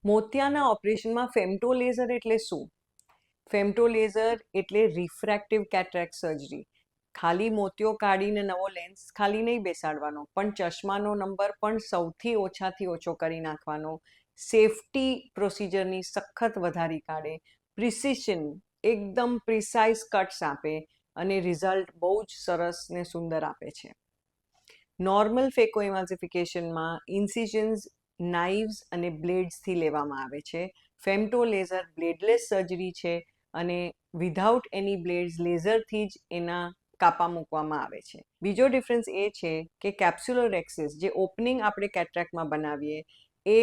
મોતિયાના ઓપરેશનમાં femto laser એટલે શું? ફેમ્ટો લેઝર એટલે રિફ્રેક્ટિવ કેટરેક્ટ સર્જરી. ખાલી મોતિયો કાઢીને નવો લેન્સ ખાલી નહીં બેસાડવાનો, પણ ચશ્માનો નંબર પણ સૌથી ઓછાથી ઓછો કરી નાખવાનો. સેફટી પ્રોસિજરની સખત વધારી કાઢે, પ્રિસિશન એકદમ પ્રિસાઇઝ કટ્સ આપે અને રિઝલ્ટ બહુ જ સરસ ને સુંદર આપે છે. નોર્મલ ફેકો ઇમાલ્સિફિકેશનમાં ઇન્સિઝન્સ નાઇવ્સ અને બ્લેડ્સથી લેવામાં આવે છે. ફેમ્ટો લેઝર બ્લેડલેસ સર્જરી છે અને વિધાઉટ એની બ્લેડ્સ લેઝરથી જ એના કાપા મૂકવામાં આવે છે. બીજો ડિફરન્સ એ છે કે કેપ્સ્યુલોરેક્સિસ જે ઓપનિંગ આપણે કેટરેક્ટમાં બનાવીએ એ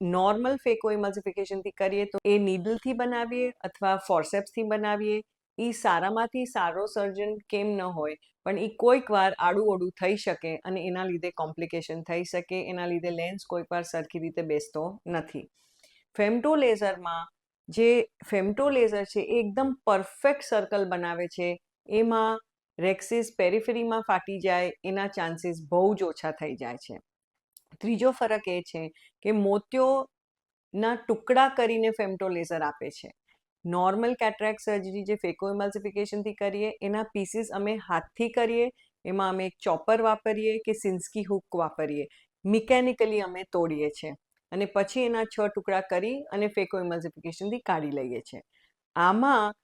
નોર્મલ ફેકો ઇમાલ્સિફિકેશનથી કરીએ તો એ નીડલથી બનાવીએ અથવા ફોર્સેપ્સથી બનાવીએ. એ સારામાંથી સારો સર્જન કેમ ન હોય, પણ એ કોઈક વાર આડું ઓડું થઈ શકે અને એના લીધે કોમ્પ્લિકેશન થઈ શકે, એના લીધે લેન્સ કોઈક વાર સરખી રીતે બેસતો નથી. ફેમ્ટો લેઝરમાં જે ફેમ્ટો લેઝર છે એ એકદમ પરફેક્ટ સર્કલ બનાવે છે. એમાં રેક્સિસ પેરિફેરીમાં ફાટી જાય એના ચાન્સીસ બહુ જ ઓછા થઈ જાય છે. ત્રીજો ફરક એ છે કે મોતિયોના ટુકડા કરીને ફેમ્ટો લેઝર આપે છે. નોર્મલ કેટરેક્ટ સર્જરી જે ફેકો ઇમાલ્સિફિકેશનથી કરીએ એના પીસીસ અમે હાથથી કરીએ, એમાં અમે એક ચોપર વાપરીએ કે સિન્સ્કી હુક વાપરીએ, મિકેનિકલી અમે તોડીએ છીએ અને પછી એના 6 ટુકડા કરી અને ફેકો ઇમાલ્સિફિકેશનથી કાઢી લઈએ છીએ. આમાં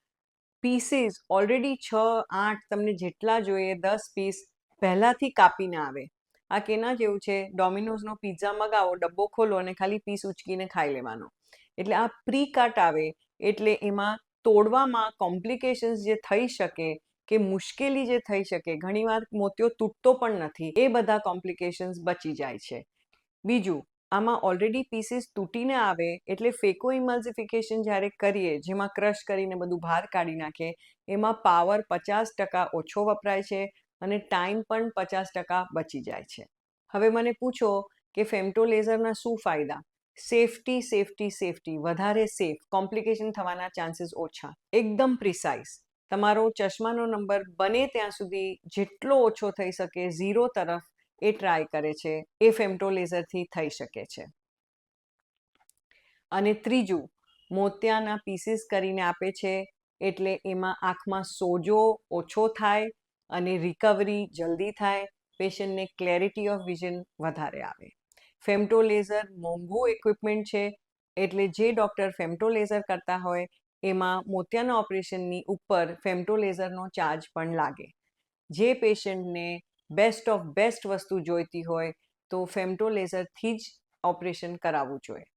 પીસીસ ઓલરેડી 6-8 તમને જેટલા જોઈએ 10 પીસ પહેલાંથી કાપીને આવે. આ કેના જેવું છે, ડોમિનોઝનો પિઝા મગાવો, ડબ્બો ખોલો અને ખાલી પીસ ઉચકીને ખાઈ લેવાનો. એટલે આ પ્રી કટ આવે એટલે એમાં તોડવામાં કોમ્પ્લિકેશન્સ જે થઈ શકે કે મુશ્કેલી જે થઈ શકે, ઘણીવાર મોતિયો તૂટતો પણ નથી, એ બધા કોમ્પ્લિકેશન્સ બચી જાય છે. બીજું, આમાં ઓલરેડી પીસીસ તૂટીને આવે એટલે ફેકો ઇમાલ્સિફિકેશન જ્યારે કરીએ, જેમાં ક્રશ કરીને બધું બહાર કાઢી નાખે, એમાં પાવર 50% ઓછો વપરાય છે અને ટાઈમ પણ 50% બચી જાય છે. હવે મને પૂછો કે ફેમ્ટો લેઝરના શું ફાયદા? સેફટી સેફટી સેફટી, વધારે સેફ, કોમ્પ્લિકેશન થવાના ચાન્સીસ ઓછા, એકદમ પ્રિસાઇઝ. તમારો ચશ્માનો નંબર બને ત્યાં સુધી જેટલો ઓછો થઈ શકે 0 તરફ એ ટ્રાય કરે છે. એ ફેમ્ટો લેઝરથી થઈ શકે છે. અને ત્રીજું, મોતિયાના પીસીસ કરીને આપે છે એટલે એમાં આંખમાં સોજો ઓછો થાય અને રિકવરી જલ્દી થાય, પેશન્ટને ક્લેરિટી ઓફ વિઝન વધારે આવે. ફેમ્ટો લેઝર મોંઘું ઇક્વિપમેન્ટ છે એટલે જે ડૉક્ટર ફેમ્ટો લેઝર કરતા હોય એમાં મોતિયાના ઓપરેશનની ઉપર ફેમ્ટો લેઝરનો ચાર્જ પણ લાગે. જે પેશન્ટને બેસ્ટ ઓફ બેસ્ટ વસ્તુ જોઈતી હોય તો ફેમ્ટો લેઝરથી જ ઓપરેશન કરાવવું જોઈએ.